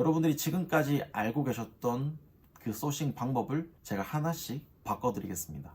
여러분들이 지금까지 알고 계셨던 그 소싱 방법을 제가 하나씩 바꿔드리겠습니다.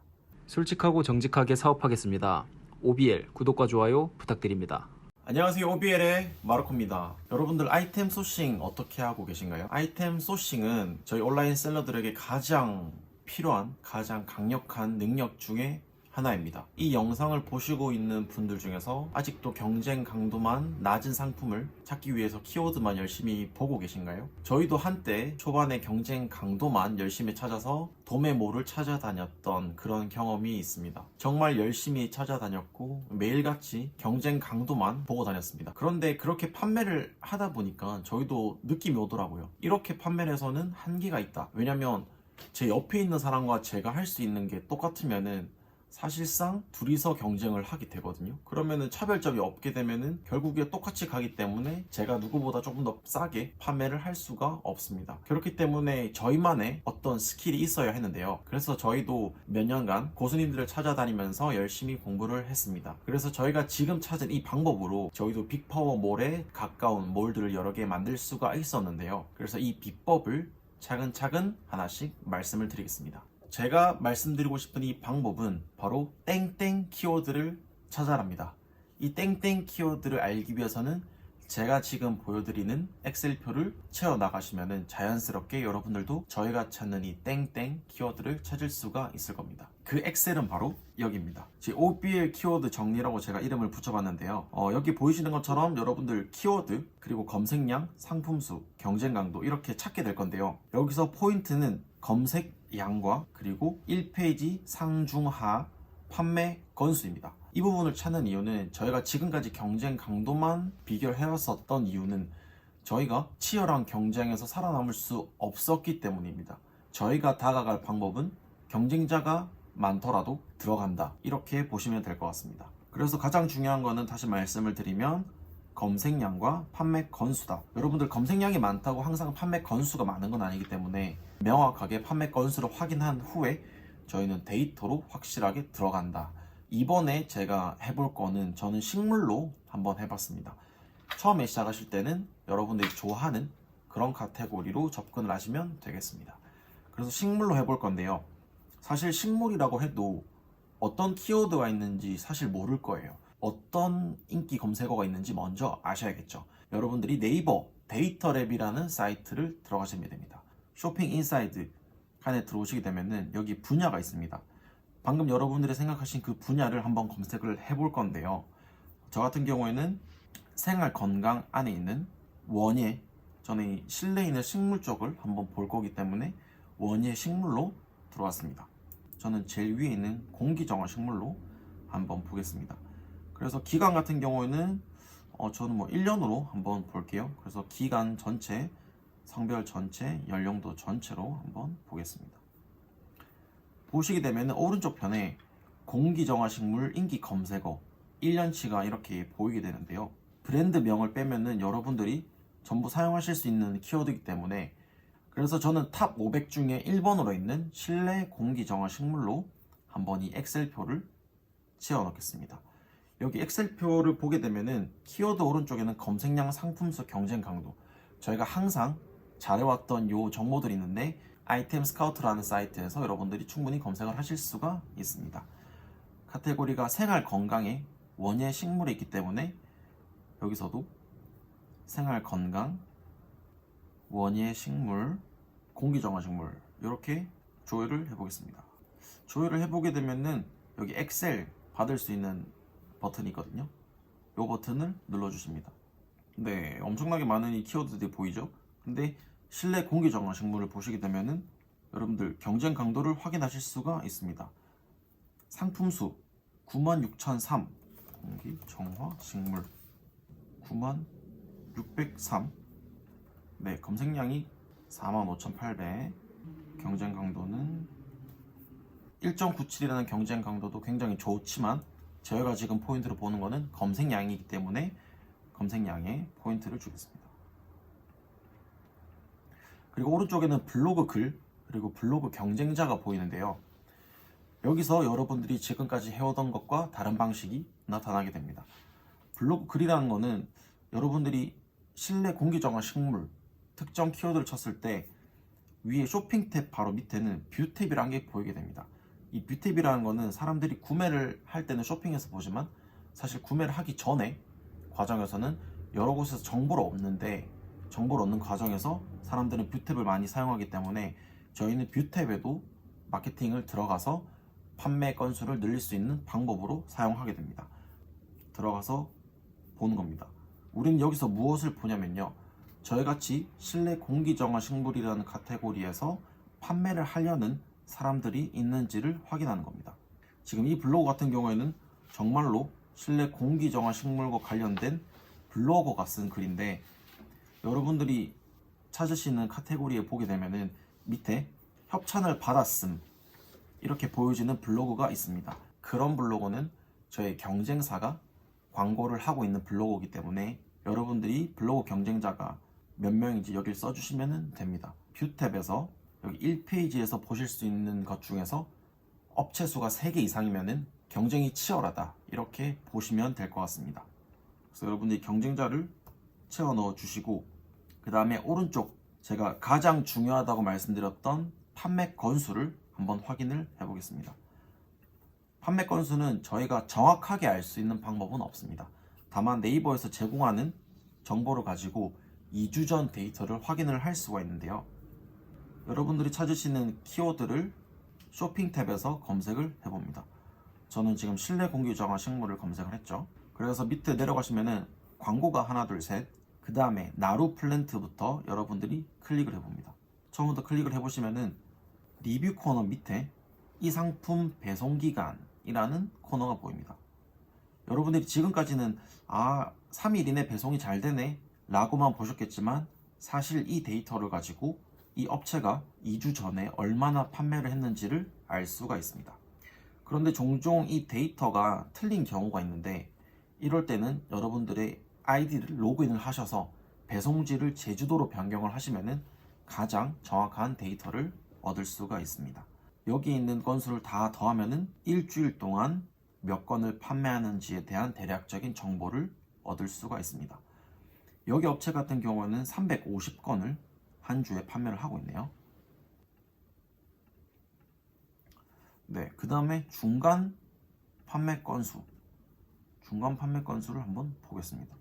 솔직하고 정직하게 사업하겠습니다. OBL 구독과 좋아요 부탁드립니다. 안녕하세요, OBL의 마르코입니다. 여러분들 아이템 소싱 어떻게 하고 계신가요? 아이템 소싱은 저희 온라인 셀러들에게 가장 필요한, 가장 강력한 능력 중에 하나입니다. 이 영상을 보시고 있는 분들 중에서 아직도 경쟁 강도만 낮은 상품을 찾기 위해서 키워드만 열심히 보고 계신가요? 저희도 한때 초반에 경쟁 강도만 열심히 찾아서 도매모를 찾아다녔던 그런 경험이 있습니다. 정말 열심히 찾아다녔고 매일같이 경쟁 강도만 보고 다녔습니다. 그런데 그렇게 판매를 하다 보니까 저희도 느낌이 오더라고요. 이렇게 판매를 해서는 한계가 있다. 왜냐면 제 옆에 있는 사람과 제가 할 수 있는 게 똑같으면은 사실상 둘이서 경쟁을 하게 되거든요. 그러면은 차별점이 없게 되면은 결국에 똑같이 가기 때문에 제가 누구보다 조금 더 싸게 판매를 할 수가 없습니다. 그렇기 때문에 저희만의 어떤 스킬이 있어야 했는데요. 그래서 저희도 몇 년간 고수님들을 찾아다니면서 열심히 공부를 했습니다. 그래서 저희가 지금 찾은 이 방법으로 저희도 빅파워몰에 가까운 몰들을 여러 개 만들 수가 있었는데요. 그래서 이 비법을 차근차근 하나씩 말씀을 드리겠습니다. 제가 말씀드리고 싶은 이 방법은 바로 땡땡 키워드를 찾아랍니다. 이 땡땡 키워드를 알기 위해서는 제가 지금 보여드리는 엑셀표를 채워나가시면 자연스럽게 여러분들도 저희가 찾는 이 땡땡 키워드를 찾을 수가 있을 겁니다. 그 엑셀은 바로 여기입니다. 제 OBL 키워드 정리라고 제가 이름을 붙여봤는데요. 여기 보이시는 것처럼 여러분들 키워드, 그리고 검색량, 상품수, 경쟁 강도 이렇게 찾게 될 건데요. 여기서 포인트는 검색량과 그리고 1페이지 상중하 판매 건수입니다. 이 부분을 찾는 이유는 저희가 지금까지 경쟁 강도만 비교해왔었던 이유는 저희가 치열한 경쟁에서 살아남을 수 없었기 때문입니다. 저희가 다가갈 방법은 경쟁자가 많더라도 들어간다, 이렇게 보시면 될 것 같습니다. 그래서 가장 중요한 거는 다시 말씀을 드리면 검색량과 판매 건수다. 여러분들 검색량이 많다고 항상 판매 건수가 많은 건 아니기 때문에 명확하게 판매 건수를 확인한 후에 저희는 데이터로 확실하게 들어간다. 이번에 제가 해볼 거는 저는 식물로 한번 해봤습니다. 처음에 시작하실 때는 여러분들이 좋아하는 그런 카테고리로 접근을 하시면 되겠습니다. 그래서 식물로 해볼 건데요. 사실 식물이라고 해도 어떤 키워드가 있는지 사실 모를 거예요. 어떤 인기 검색어가 있는지 먼저 아셔야겠죠. 여러분들이 네이버 데이터랩이라는 사이트를 들어가시면 됩니다. 쇼핑 인사이드 칸에 들어오시게 되면은 여기 분야가 있습니다. 방금 여러분들이 생각하신 그 분야를 한번 검색을 해볼 건데요. 저 같은 경우에는 생활 건강 안에 있는 원예, 저는 실내에 있는 식물 쪽을 한번 볼 거기 때문에 원예 식물로 들어왔습니다. 저는 제일 위에 있는 공기정화 식물로 한번 보겠습니다. 그래서 기간 같은 경우에는 저는 뭐 1년으로 한번 볼게요. 그래서 기간 전체, 성별 전체, 연령도 전체로 한번 보겠습니다. 보시게 되면 오른쪽 편에 공기정화식물 인기 검색어 1년치가 이렇게 보이게 되는데요. 브랜드명을 빼면은 여러분들이 전부 사용하실 수 있는 키워드이기 때문에, 그래서 저는 탑 500 중에 1번으로 있는 실내 공기정화식물로 한번 이 엑셀표를 채워 넣겠습니다. 여기 엑셀표를 보게 되면은 키워드 오른쪽에는 검색량, 상품수, 경쟁 강도, 저희가 항상 잘해왔던 요 정보들이 있는데 아이템 스카우트라는 사이트에서 여러분들이 충분히 검색을 하실 수가 있습니다. 카테고리가 생활 건강에 원예 식물이 있기 때문에 여기서도 생활 건강, 원예 식물, 공기정화 식물 이렇게 조회를 해보겠습니다. 조회를 해보게 되면은 여기 엑셀 받을 수 있는 버튼이 있거든요. 이 버튼을 눌러주십니다. 네, 엄청나게 많은 이 키워드들이 보이죠? 근데 실내 공기정화 식물을 보시게 되면은 여러분들 경쟁 강도를 확인하실 수가 있습니다. 상품수 96,003, 공기정화 식물 95,603, 네, 검색량이 45,800, 경쟁 강도는 1.97이라는 경쟁 강도도 굉장히 좋지만 저희가 지금 포인트로 보는 거는 검색량이기 때문에 검색량에 포인트를 주겠습니다. 그리고 오른쪽에는 블로그 글, 그리고 블로그 경쟁자가 보이는데요. 여기서 여러분들이 지금까지 해오던 것과 다른 방식이 나타나게 됩니다. 블로그 글이라는 거는 여러분들이 실내 공기정화 식물 특정 키워드를 쳤을 때 위에 쇼핑 탭 바로 밑에는 뷰 탭이라는 게 보이게 됩니다. 이 뷰 탭이라는 거는 사람들이 구매를 할 때는 쇼핑에서 보지만 사실 구매를 하기 전에 과정에서는 여러 곳에서 정보를 얻는데, 정보를 얻는 과정에서 사람들은 뷰 탭을 많이 사용하기 때문에 저희는 뷰 탭에도 마케팅을 들어가서 판매 건수를 늘릴 수 있는 방법으로 사용하게 됩니다. 들어가서 보는 겁니다. 우리는 여기서 무엇을 보냐면요, 저희같이 실내 공기정화 식물이라는 카테고리에서 판매를 하려는 사람들이 있는지를 확인하는 겁니다. 지금 이 블로그 같은 경우에는 정말로 실내 공기정화 식물과 관련된 블로거가 쓴 글인데, 여러분들이 찾으시는 카테고리에 보게 되면은 밑에 협찬을 받았음 이렇게 보여지는 블로그가 있습니다. 그런 블로그는 저희 경쟁사가 광고를 하고 있는 블로그이기 때문에 여러분들이 블로그 경쟁자가 몇 명인지 여기를 써주시면 됩니다. 뷰 탭에서 여기 1페이지에서 보실 수 있는 것 중에서 업체 수가 3개 이상이면 경쟁이 치열하다 이렇게 보시면 될 것 같습니다. 그래서 여러분들이 경쟁자를 채워 넣어 주시고, 그 다음에 오른쪽 제가 가장 중요하다고 말씀드렸던 판매 건수를 한번 확인을 해 보겠습니다. 판매 건수는 저희가 정확하게 알 수 있는 방법은 없습니다. 다만 네이버에서 제공하는 정보를 가지고 2주 전 데이터를 확인을 할 수가 있는데요, 여러분들이 찾으시는 키워드를 쇼핑 탭에서 검색을 해봅니다. 저는 지금 실내 공기정화 식물을 검색을 했죠. 그래서 밑에 내려가시면은 광고가 하나 둘 셋, 그 다음에 나루 플랜트부터 여러분들이 클릭을 해봅니다. 처음부터 클릭을 해보시면은 리뷰 코너 밑에 이 상품 배송기간이라는 코너가 보입니다. 여러분들이 지금까지는 3일 이내 배송이 잘 되네 라고만 보셨겠지만, 사실 이 데이터를 가지고 이 업체가 2주 전에 얼마나 판매를 했는지를 알 수가 있습니다. 그런데 종종 이 데이터가 틀린 경우가 있는데, 이럴 때는 여러분들의 아이디를 로그인을 하셔서 배송지를 제주도로 변경을 하시면은 가장 정확한 데이터를 얻을 수가 있습니다. 여기 있는 건수를 다 더하면은 일주일 동안 몇 건을 판매하는지에 대한 대략적인 정보를 얻을 수가 있습니다. 여기 업체 같은 경우는 350건을 한 주에 판매를 하고 있네요. 네, 그 다음에 중간 판매 건수를 한번 보겠습니다.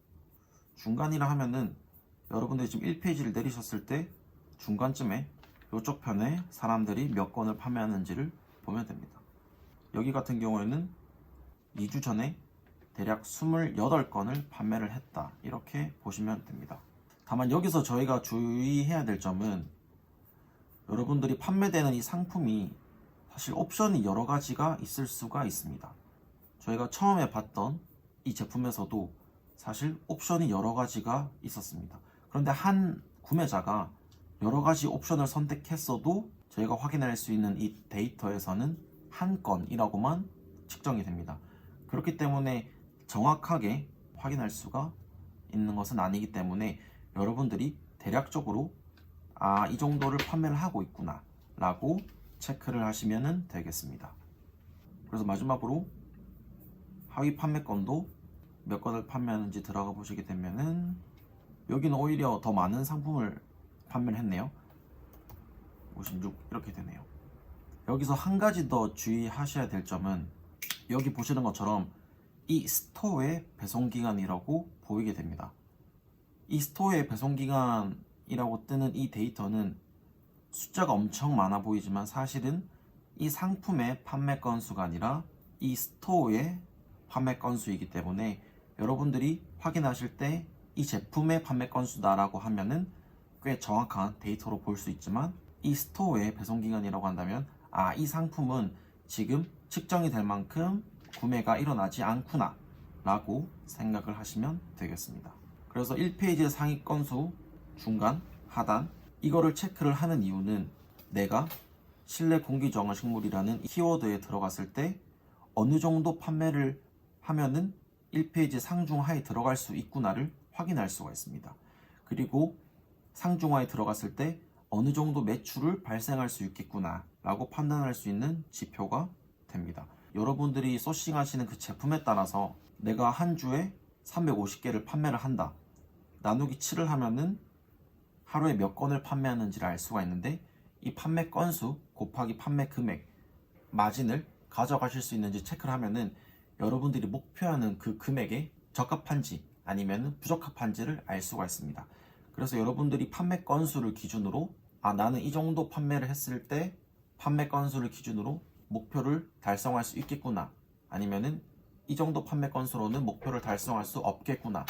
중간이라 하면은 여러분들이 지금 1페이지를 내리셨을 때 중간쯤에 이쪽 편에 사람들이 몇 건을 판매하는지를 보면 됩니다. 여기 같은 경우에는 2주 전에 대략 28건을 판매를 했다 이렇게 보시면 됩니다. 다만 여기서 저희가 주의해야 될 점은, 여러분들이 판매되는 이 상품이 사실 옵션이 여러 가지가 있을 수가 있습니다. 저희가 처음에 봤던 이 제품에서도 사실 옵션이 여러 가지가 있었습니다. 그런데 한 구매자가 여러 가지 옵션을 선택했어도 저희가 확인할 수 있는 이 데이터에서는 한 건이라고만 측정이 됩니다. 그렇기 때문에 정확하게 확인할 수가 있는 것은 아니기 때문에 여러분들이 대략적으로 이 정도를 판매를 하고 있구나 라고 체크를 하시면 되겠습니다. 그래서 마지막으로 하위 판매건도 몇 건을 판매하는지 들어가 보시게 되면은 여기는 오히려 더 많은 상품을 판매를 했네요. 56 이렇게 되네요. 여기서 한 가지 더 주의하셔야 될 점은, 여기 보시는 것처럼 이 스토어의 배송기간이라고 보이게 됩니다. 이 스토어의 배송기간이라고 뜨는 이 데이터는 숫자가 엄청 많아 보이지만 사실은 이 상품의 판매 건수가 아니라 이 스토어의 판매 건수이기 때문에 여러분들이 확인하실 때 이 제품의 판매 건수다라고 하면은 꽤 정확한 데이터로 볼 수 있지만, 이 스토어의 배송기간이라고 한다면 이 상품은 지금 측정이 될 만큼 구매가 일어나지 않구나 라고 생각을 하시면 되겠습니다. 그래서 1페이지의 상위 건수, 중간, 하단 이거를 체크를 하는 이유는 내가 실내 공기정화 식물이라는 키워드에 들어갔을 때 어느 정도 판매를 하면은 1페이지 상중하에 들어갈 수 있구나를 확인할 수가 있습니다. 그리고 상중하에 들어갔을 때 어느 정도 매출을 발생할 수 있겠구나 라고 판단할 수 있는 지표가 됩니다. 여러분들이 소싱하시는 그 제품에 따라서 내가 한 주에 350개를 판매를 한다, 나누기 7을 하면은 하루에 몇 건을 판매하는지를 알 수가 있는데, 이 판매 건수 곱하기 판매 금액, 마진을 가져가실 수 있는지 체크를 하면은 여러분들이 목표하는 그 금액에 적합한지 아니면 부적합한지를 알 수가 있습니다. 그래서 여러분들이 판매 건수를 기준으로 나는 이 정도 판매를 했을 때 판매 건수를 기준으로 목표를 달성할 수 있겠구나, 아니면은 이 정도 판매 건수로는 목표를 달성할 수 없겠구나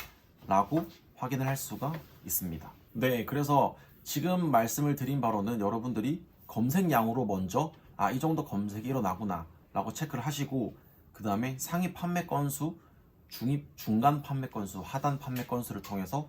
라고 확인을 할 수가 있습니다. 네, 그래서 지금 말씀을 드린 바로는 여러분들이 검색량으로 먼저 이 정도 검색이 일어나구나 라고 체크를 하시고, 그 다음에 상위 판매 건수, 중간 판매 건수, 하단 판매 건수를 통해서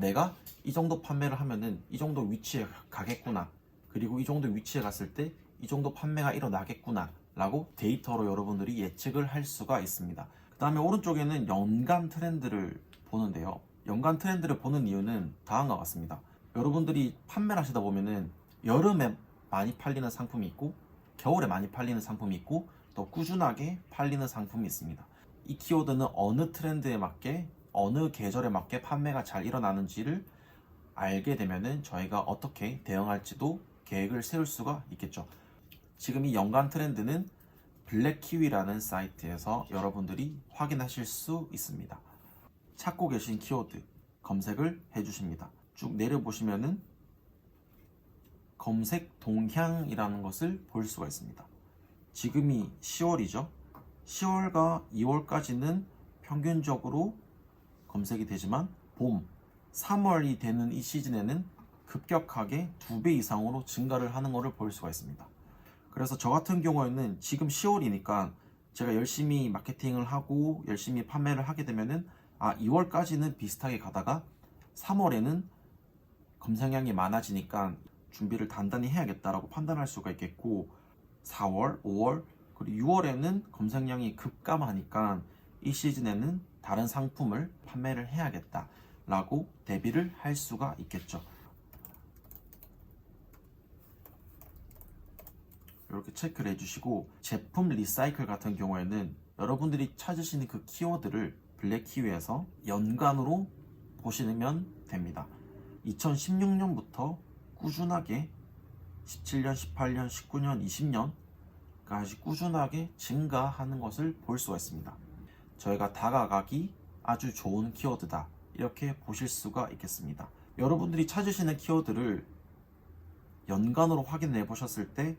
내가 이 정도 판매를 하면은 이 정도 위치에 가겠구나, 그리고 이 정도 위치에 갔을 때 이 정도 판매가 일어나겠구나 라고 데이터로 여러분들이 예측을 할 수가 있습니다. 그 다음에 오른쪽에는 연간 트렌드를 보는데요. 연간 트렌드를 보는 이유는 다음과 같습니다. 여러분들이 판매를 하시다 보면은 여름에 많이 팔리는 상품이 있고 겨울에 많이 팔리는 상품이 있고 또 꾸준하게 팔리는 상품이 있습니다. 이 키워드는 어느 트렌드에 맞게 어느 계절에 맞게 판매가 잘 일어나는지를 알게 되면은 저희가 어떻게 대응할지도 계획을 세울 수가 있겠죠. 지금 이 연간 트렌드는 블랙키위라는 사이트에서 여러분들이 확인하실 수 있습니다. 찾고 계신 키워드 검색을 해주십니다. 쭉 내려보시면은 검색 동향이라는 것을 볼 수가 있습니다. 지금이 10월이죠. 10월과 2월까지는 평균적으로 검색이 되지만 봄, 3월이 되는 이 시즌에는 급격하게 2배 이상으로 증가를 하는 것을 볼 수가 있습니다. 그래서 저 같은 경우에는 지금 10월이니까 제가 열심히 마케팅을 하고 열심히 판매를 하게 되면은 2월까지는 비슷하게 가다가 3월에는 검색량이 많아지니까 준비를 단단히 해야겠다라고 판단할 수가 있겠고, 4월, 5월, 그리고 6월에는 검색량이 급감하니까 이 시즌에는 다른 상품을 판매를 해야겠다라고 대비를 할 수가 있겠죠. 이렇게 체크를 해주시고, 제품 리사이클 같은 경우에는 여러분들이 찾으시는 그 키워드를 블랙키위에서 연간으로 보시면 됩니다. 2016년부터 꾸준하게 17년, 18년, 19년, 20년까지 꾸준하게 증가하는 것을 볼 수가 있습니다. 저희가 다가가기 아주 좋은 키워드다, 이렇게 보실 수가 있겠습니다. 여러분들이 찾으시는 키워드를 연간으로 확인해 보셨을 때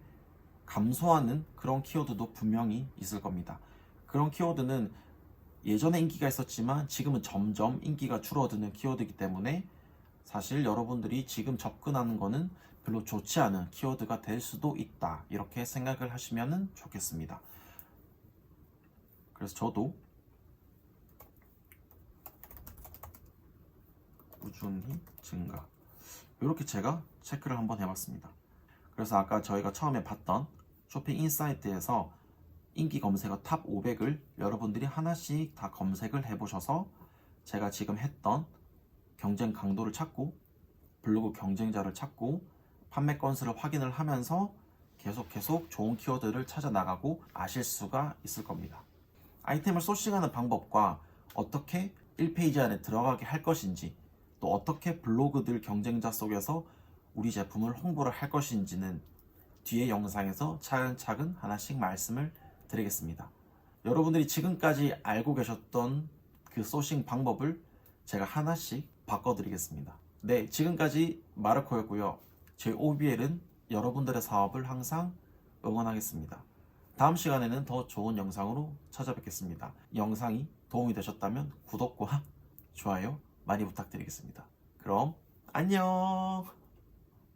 감소하는 그런 키워드도 분명히 있을 겁니다. 그런 키워드는 예전에 인기가 있었지만 지금은 점점 인기가 줄어드는 키워드이기 때문에 사실 여러분들이 지금 접근하는 거는 별로 좋지 않은 키워드가 될 수도 있다, 이렇게 생각을 하시면 좋겠습니다. 그래서 저도 꾸준히 증가, 이렇게 제가 체크를 한번 해봤습니다. 그래서 아까 저희가 처음에 봤던 쇼핑 인사이트에서 인기 검색어 탑 500을 여러분들이 하나씩 다 검색을 해보셔서 제가 지금 했던 경쟁 강도를 찾고 블로그 경쟁자를 찾고 판매 건수를 확인을 하면서 계속 좋은 키워드를 찾아 나가고 아실 수가 있을 겁니다. 아이템을 소싱하는 방법과 어떻게 1페이지 안에 들어가게 할 것인지, 또 어떻게 블로그들 경쟁자 속에서 우리 제품을 홍보를 할 것인지는 뒤에 영상에서 차근차근 하나씩 말씀을 드리겠습니다. 여러분들이 지금까지 알고 계셨던 그 소싱 방법을 제가 하나씩 바꿔드리겠습니다. 네, 지금까지 마르코였고요. 저희 OBL은 여러분들의 사업을 항상 응원하겠습니다. 다음 시간에는 더 좋은 영상으로 찾아뵙겠습니다. 영상이 도움이 되셨다면 구독과 좋아요 많이 부탁드리겠습니다. 그럼 안녕!